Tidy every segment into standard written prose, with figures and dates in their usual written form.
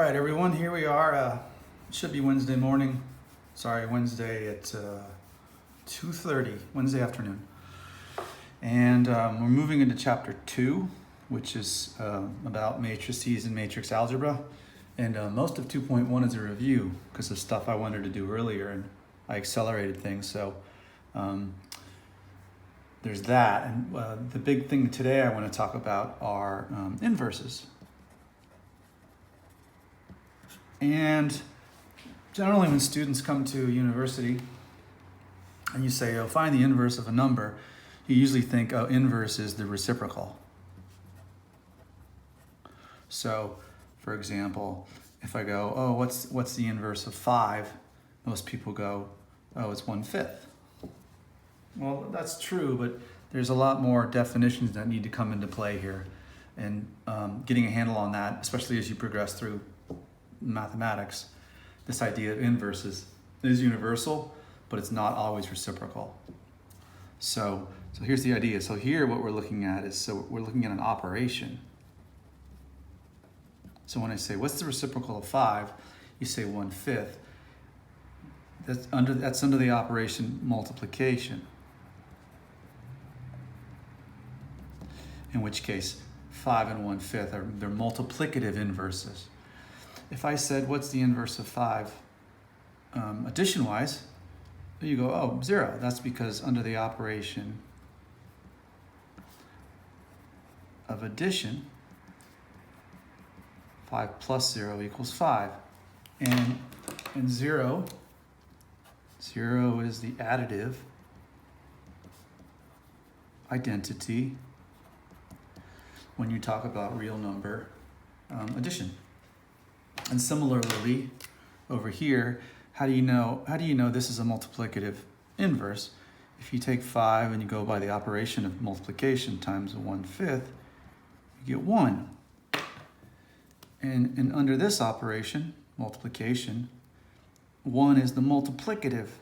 All right, everyone, here we are. It should be Wednesday morning. Sorry, Wednesday at 2:30, Wednesday afternoon. And we're moving into chapter 2, which is about matrices and matrix algebra. And most of 2.1 is a review because of stuff I wanted to do earlier, and I accelerated things. So there's that. And the big thing today I want to talk about are inverses. And generally when students come to university and you say, oh, find the inverse of a number, you usually think, oh, inverse is the reciprocal. So, for example, if I go, oh, what's the inverse of 5? Most people go, oh, it's 1/5. Well, that's true, but there's a lot more definitions that need to come into play here. And getting a handle on that, especially as you progress through mathematics, this idea of inverses is universal, but it's not always reciprocal. So here's the idea. So here what we're looking at is, we're looking at an operation. So when I say, what's the reciprocal of 5? You say 1/5. That's under the operation multiplication. In which case, 5 and 1/5 they're multiplicative inverses. If I said, what's the inverse of 5? Addition-wise, you go, oh, 0. That's because under the operation of addition, 5 plus 0 equals 5. And 0 is the additive identity when you talk about real number addition. And similarly, over here, how do you know this is a multiplicative inverse? If you take 5 and you go by the operation of multiplication times 1/5, you get 1. And under this operation, multiplication, 1 is the multiplicative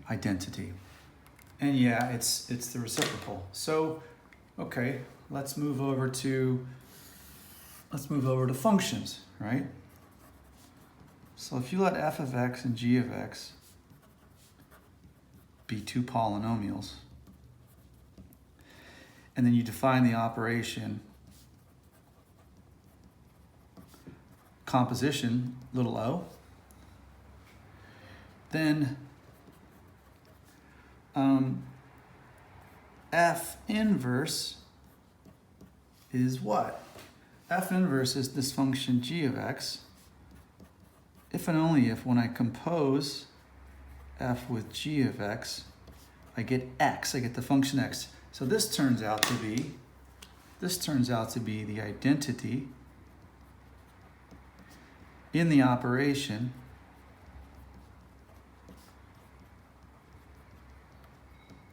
identity. And yeah, it's the reciprocal. So, okay, let's move over to functions, right? So if you let f of x and g of x be two polynomials, and then you define the operation composition, little o, then f inverse is what? F inverse is this function g of x, if and only if when I compose f with g of x, I get x, I get the function x. So this turns out to be the identity in the operation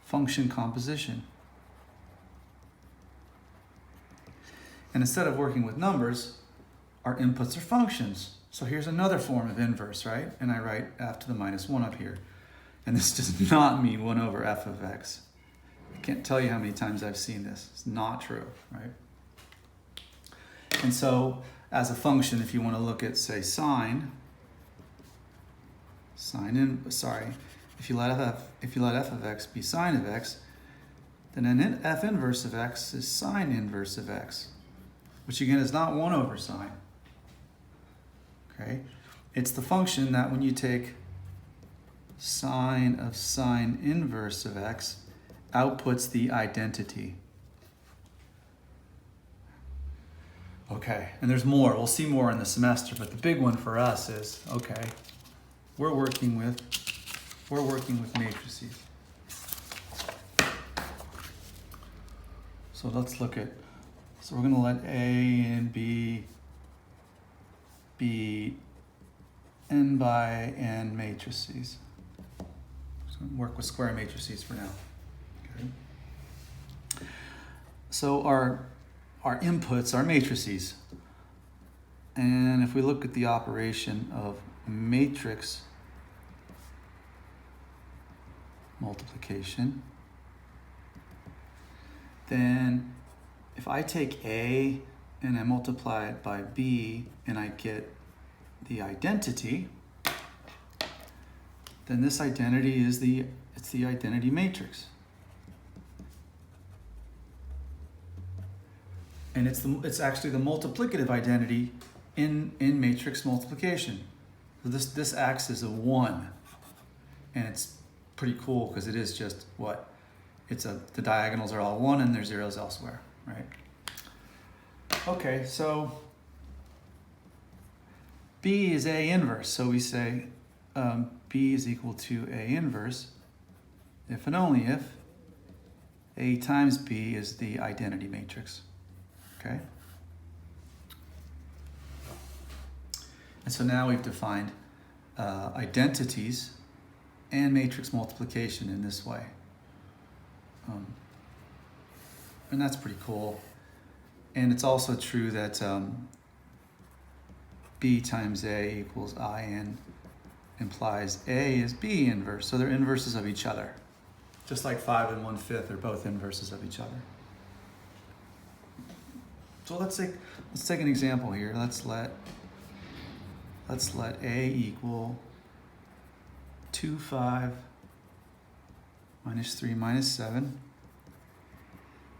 function composition. And instead of working with numbers, our inputs are functions. So here's another form of inverse, right? And I write f to the minus 1 up here. And this does not mean 1 over f of x. I can't tell you how many times I've seen this. It's not true, right? And so as a function, if you want to look at, say, if you let f of x be sine of x, then an f inverse of x is sine inverse of x, which again is not 1 over sine. Okay? It's the function that when you take sine of sine inverse of x, outputs the identity. Okay, and there's more. We'll see more in the semester, but the big one for us is, okay, we're working with matrices. So let's look at, so we're going to let A and B be n by n matrices. So work with square matrices for now. Okay. So our inputs are matrices. And if we look at the operation of matrix multiplication, then if I take A and I multiply it by B and I get the identity, then this identity is the identity matrix. And it's actually the multiplicative identity in matrix multiplication. So this acts as a 1. And it's pretty cool because it is just what? The diagonals are all 1 and there's zeros elsewhere, right? Okay, so B is A inverse. So we say B is equal to A inverse if and only if A times B is the identity matrix. Okay? And so now we've defined identities and matrix multiplication in this way. And that's pretty cool. And it's also true that B times A equals IN implies A is B inverse. So they're inverses of each other. Just like 5 and 1/5 are both inverses of each other. So let's take an example here. Let's let A equal 2, 5, minus 3, minus 7,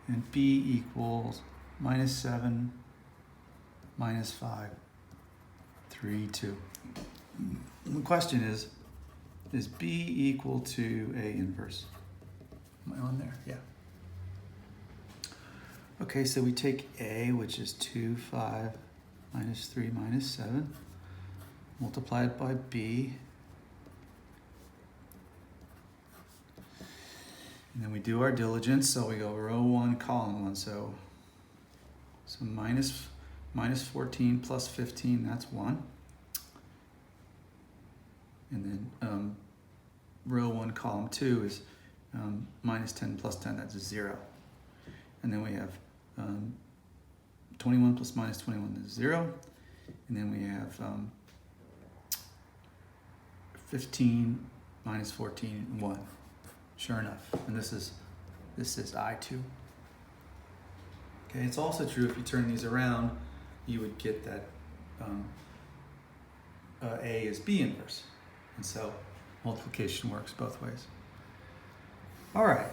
and B equals minus 7, minus 5, 3, 2. And the question is B equal to A inverse? Am I on there? Yeah. Okay, so we take A, which is 2, 5, minus 3, minus 7, multiply it by B, and then we do our diligence, so we go row 1, column 1, so minus 14 plus 15, that's 1. And then row 1, column 2 is minus 10 plus 10, that's 0. And then we have 21 plus minus 21 is 0. And then we have 15 minus 14, 1. Sure enough. And this is I2. Okay, it's also true if you turn these around, you would get that A is B inverse. And so multiplication works both ways. All right.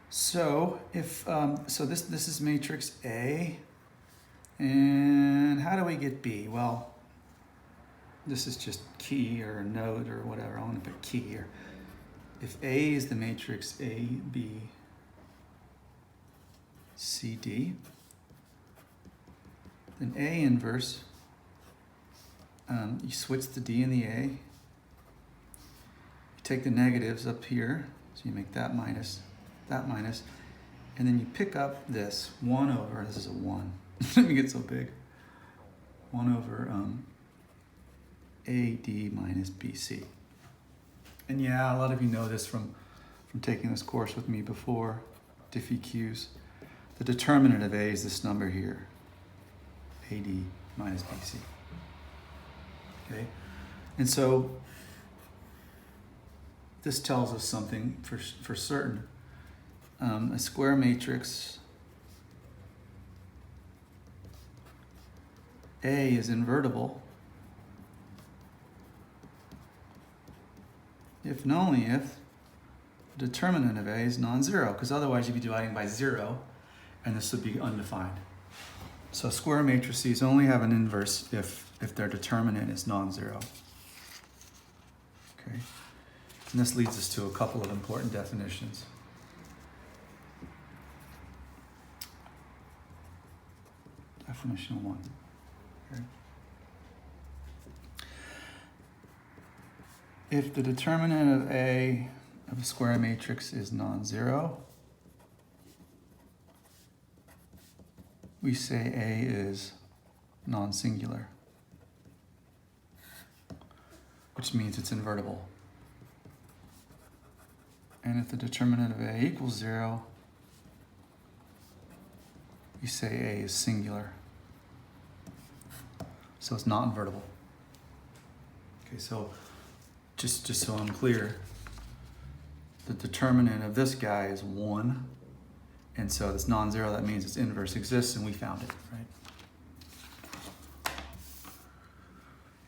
So if this is matrix A, and how do we get B? Well, this is just key or node or whatever. I want to put key here. If A is the matrix A, B, C, D, then A inverse, you switch the D and the A. You take the negatives up here, so you make that minus, and then you pick up this 1 over, this is a 1. Let me get so big. 1 over AD minus BC. And yeah, a lot of you know this from taking this course with me before, Diffie Qs. The determinant of A is this number here, AD minus BC. Okay, and so this tells us something for certain. A square matrix A is invertible if and only if the determinant of A is non-zero, because otherwise you'd be dividing by 0 and this would be undefined. So square matrices only have an inverse if their determinant is non-zero. Okay, and this leads us to a couple of important definitions. Definition 1. Okay. If the determinant of A of a square matrix is non-zero, we say A is non-singular, which means it's invertible. And if the determinant of A equals 0, we say A is singular. So it's not invertible. Okay, so just so I'm clear, the determinant of this guy is 1. And so it's non-zero, that means its inverse exists, and we found it, right?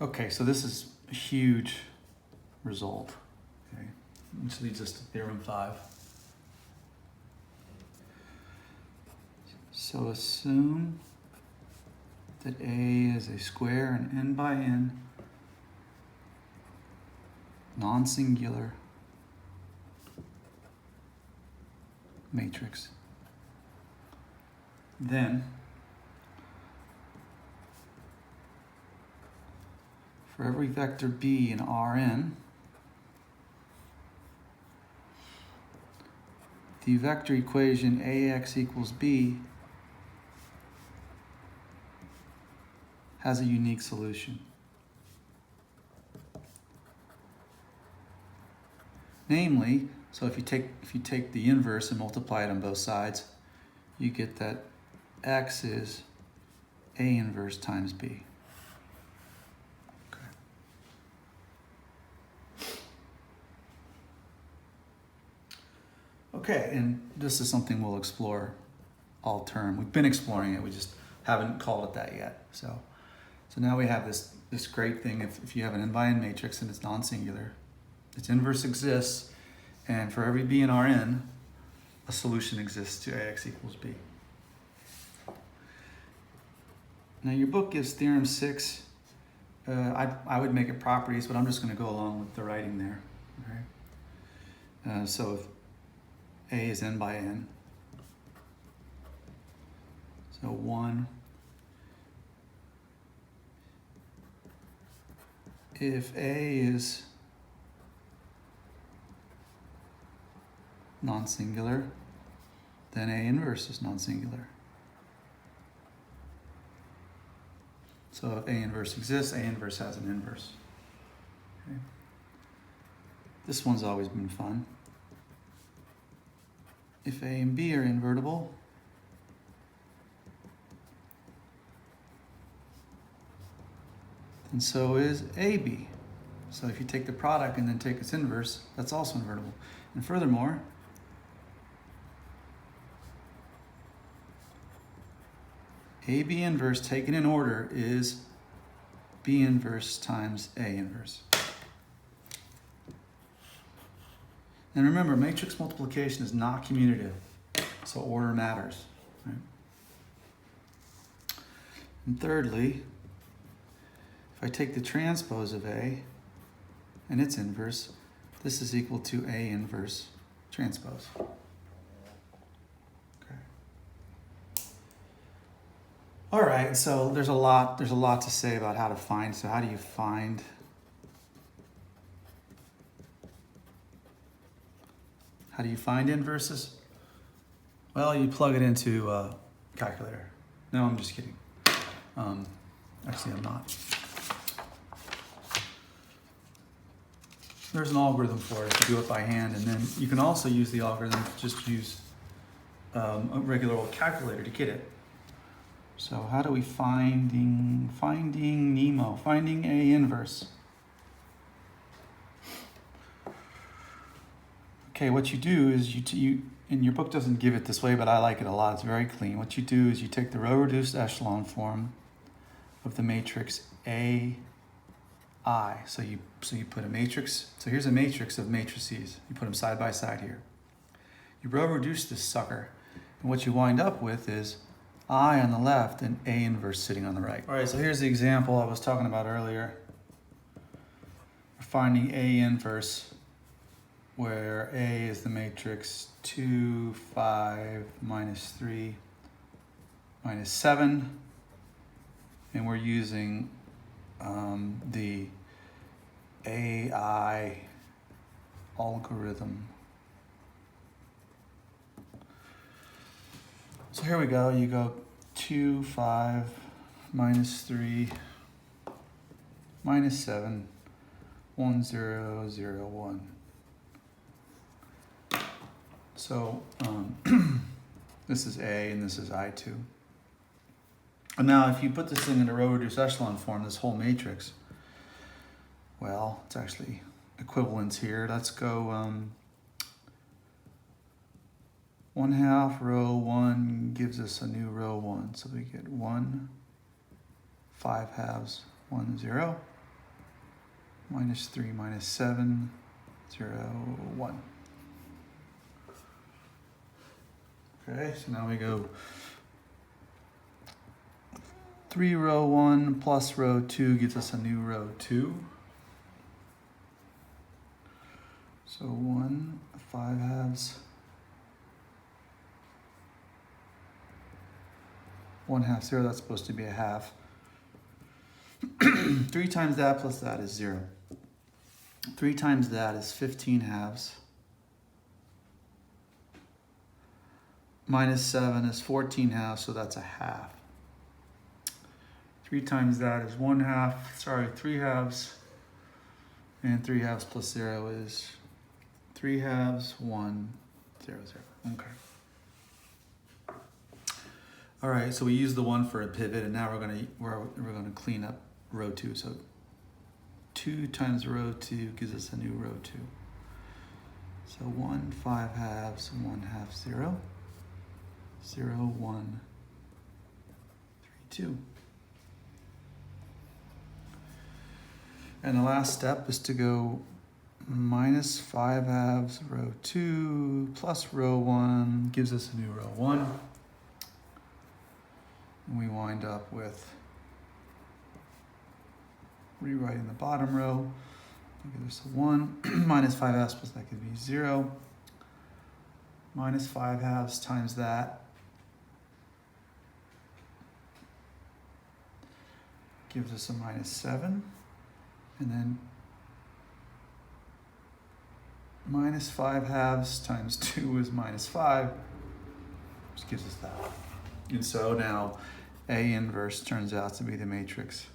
Okay, so this is a huge result, okay? Which leads us to theorem 5. So assume that A is a square and n by n non-singular matrix. Then, for every vector B in Rn, the vector equation AX equals B has a unique solution. Namely, so if you take the inverse and multiply it on both sides, you get that X is A inverse times B. Okay. Okay, and this is something we'll explore all term. We've been exploring it, we just haven't called it that yet. So now we have this great thing. If you have an n by n matrix and it's non-singular, its inverse exists, and for every B in Rn, a solution exists to AX equals B. Now your book gives theorem 6. I would make it properties, but I'm just going to go along with the writing there. Okay? So if A is n by n, so 1. If A is non-singular, then A inverse is non-singular. So if A inverse exists, A inverse has an inverse. Okay. This one's always been fun. If A and B are invertible, and so is AB. So if you take the product and then take its inverse, that's also invertible. And furthermore, AB inverse taken in order is B inverse times A inverse. And remember, matrix multiplication is not commutative, so order matters. Right? And thirdly, if I take the transpose of A and its inverse, this is equal to A inverse transpose. Okay. All right, so there's a lot to say about how to find. So how do you find inverses? Well, you plug it into a calculator. No, I'm just kidding. Actually, I'm not. There's an algorithm for it if you do it by hand, and then you can also use the algorithm to just use a regular old calculator to get it. So how do we finding Nemo, finding A inverse? Okay, what you do is you and your book doesn't give it this way, but I like it a lot. It's very clean. What you do is you take the row-reduced echelon form of the matrix AI. So you put a matrix. So here's a matrix of matrices. You put them side by side here. You row-reduce this sucker, and what you wind up with is I on the left and A inverse sitting on the right. All right, so here's the example I was talking about earlier. We're finding A inverse, where A is the matrix 2, 5, minus 3, minus 7, and we're using the AI algorithm. So here we go. You go 2, 5, minus 3, minus 7, 1, 0, 0, 1. So this is A and this is I2. And now if you put this thing in a row-reduced echelon form, this whole matrix, well, it's actually equivalence here. Let's go 1/2 row 1 gives us a new row 1. So we get 1, 5/2, 1, 0, minus 3, minus 7, 0, 1. Okay, so now we go 3 row 1 plus row 2 gives us a new row 2. So 1, 5/2, 1/2, 0, that's supposed to be a half. 3 times that plus that is 0. 3 times that is 15/2. Minus 7 is 14/2, so that's a half. 3 times that is 1/2, sorry, 3/2. And 3/2 plus 0 is 3/2, 1, 0, 0. Okay. All right, so we use the 1 for a pivot, and now we're gonna clean up row 2. So 2 times row 2 gives us a new row 2. So 1, 5/2, 1/2, 0, 0, 1, 3, 2. And the last step is to go minus 5/2 row 2 plus row 1 gives us a new row 1. And we wind up with rewriting the bottom row. Give us a 1 minus 5/2 plus that could be 0. Minus 5/2 times that gives us a minus 7. And then minus 5/2 times 2 is minus 5, which gives us that. And so now A inverse turns out to be the matrix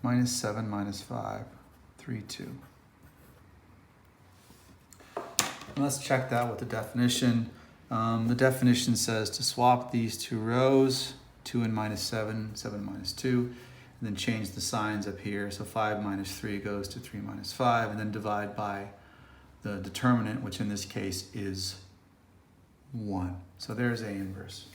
minus 7, minus 5, 3, 2. And let's check that with the definition. The definition says to swap these two rows, 2 and minus 7, 7 minus 2, and then change the signs up here. So 5 minus 3 goes to 3 minus 5, and then divide by the determinant, which in this case is 1. So there's A inverse.